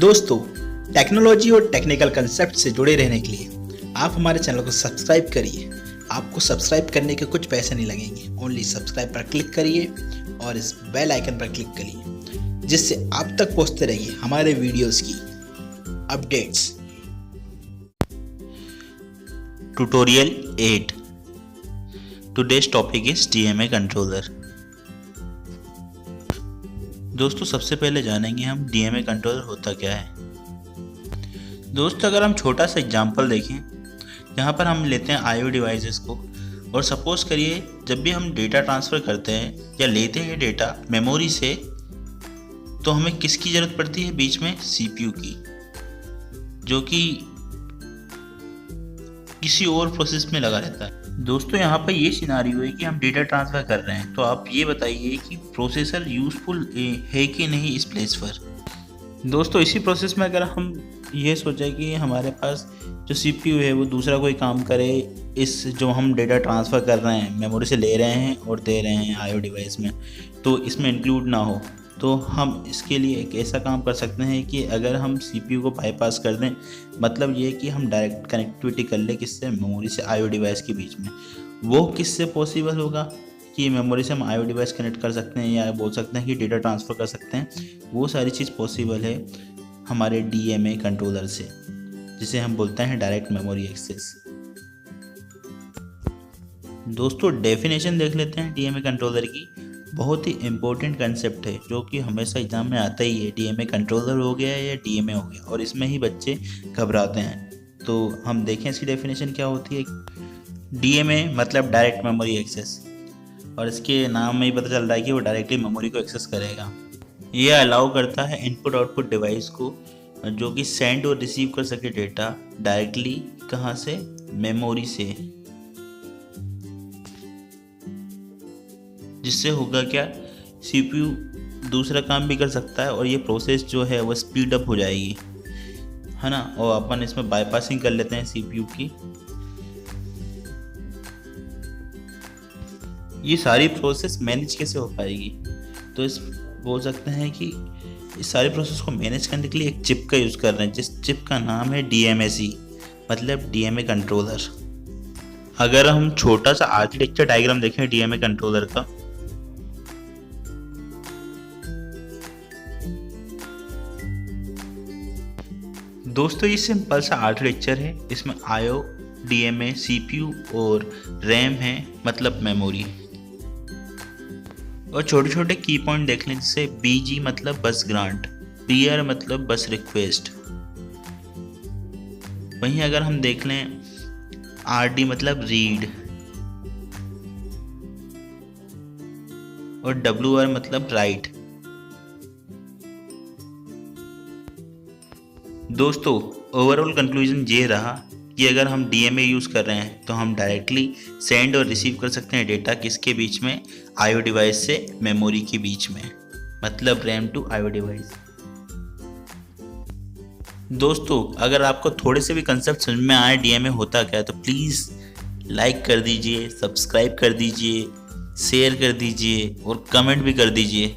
दोस्तों, टेक्नोलॉजी और technical concept से जुड़े रहने के लिए आप हमारे चैनल को सब्सक्राइब करिए। आपको सब्सक्राइब करने के कुछ पैसे नहीं लगेंगे, ओनली सब्सक्राइब पर क्लिक करिए और इस बेल आइकन पर क्लिक करिए, जिससे आप तक पहुंचते रहिए हमारे वीडियोस की updates. Tutorial 8। Today's topic is DMA controller। दोस्तों, सबसे पहले जानेंगे हम DMA कंट्रोलर होता क्या है। दोस्तों, अगर हम छोटा सा एग्जांपल देखें, जहाँ पर हम लेते हैं IO डिवाइसेस को, और सपोज करिए जब भी हम डेटा ट्रांसफ़र करते हैं या लेते हैं डेटा मेमोरी से, तो हमें किसकी ज़रूरत पड़ती है बीच में? CPU की, जो कि किसी और प्रोसेस में लगा रहता है। दोस्तों, यहाँ पर ये सिनारियो है कि हम डेटा ट्रांसफ़र कर रहे हैं, तो आप ये बताइए कि प्रोसेसर यूज़फुल है कि नहीं इस प्लेस पर। दोस्तों, इसी प्रोसेस में अगर हम ये सोचें कि हमारे पास जो CPU है वो दूसरा कोई काम करे, इस जो हम डेटा ट्रांसफ़र कर रहे हैं मेमोरी से ले रहे हैं और दे रहे हैं IO डिवाइस में, तो इसमें इंक्लूड ना हो, तो हम इसके लिए एक ऐसा काम कर सकते हैं कि अगर हम CPU को बाईपास कर दें, मतलब ये कि हम डायरेक्ट कनेक्टिविटी कर लें किससे? मेमोरी से IO डिवाइस के बीच में। वो किससे पॉसिबल होगा कि मेमोरी से हम IO डिवाइस कनेक्ट कर सकते हैं, या बोल सकते हैं कि डेटा ट्रांसफ़र कर सकते हैं। वो सारी चीज़ पॉसिबल है हमारे DMA कंट्रोलर से, जिसे हम बोलते हैं डायरेक्ट मेमोरी एक्सेस। दोस्तों, डेफिनेशन देख लेते हैं DMA कंट्रोलर की। बहुत ही इम्पोर्टेंट कंसेप्ट है जो कि हमेशा एग्जाम में आता ही है। DMA कंट्रोलर हो गया या DMA हो गया, और इसमें ही बच्चे घबराते हैं। तो हम देखें इसकी डेफिनेशन क्या होती है। DMA मतलब डायरेक्ट मेमोरी एक्सेस, और इसके नाम में ही पता चल रहा है कि वो डायरेक्टली मेमोरी को एक्सेस करेगा। ये अलाउ करता है इनपुट आउटपुट डिवाइस को, जो कि सेंड और रिसीव कर सके डेटा डायरेक्टली कहाँ से? मेमोरी से। जिससे होगा क्या? CPU दूसरा काम भी कर सकता है और ये प्रोसेस जो है वो स्पीड अप हो जाएगी, है ना। और अपन इसमें बाईपासिंग कर लेते हैं CPU की। ये सारी प्रोसेस मैनेज कैसे हो पाएगी? तो इस बोल सकते हैं कि इस सारी प्रोसेस को मैनेज करने के लिए एक चिप का यूज़ कर रहे हैं, जिस चिप का नाम है DMAC, मतलब DMA कंट्रोलर। अगर हम छोटा सा आर्किटेक्चर डायग्राम देखें DMA कंट्रोलर का, दोस्तों ये सिंपल सा आर्किटेक्चर है। इसमें IO, DMA, CPU और RAM है, मतलब मेमोरी। और छोटे छोटे की पॉइंट देख लें, जैसे BG मतलब बस ग्रांट, PR मतलब बस रिक्वेस्ट। वहीं अगर हम देख लें RD मतलब रीड, और WR मतलब राइट। दोस्तों, ओवरऑल कंक्लूजन ये रहा कि अगर हम DMA यूज़ कर रहे हैं तो हम डायरेक्टली सेंड और रिसीव कर सकते हैं डेटा किसके बीच में? IO डिवाइस से मेमोरी के बीच में, मतलब RAM टू IO डिवाइस। दोस्तों, अगर आपको थोड़े से भी कंसेप्ट समझ में आए DMA होता क्या है, तो प्लीज़ लाइक कर दीजिए, सब्सक्राइब कर दीजिए, शेयर कर दीजिए और कमेंट भी कर दीजिए।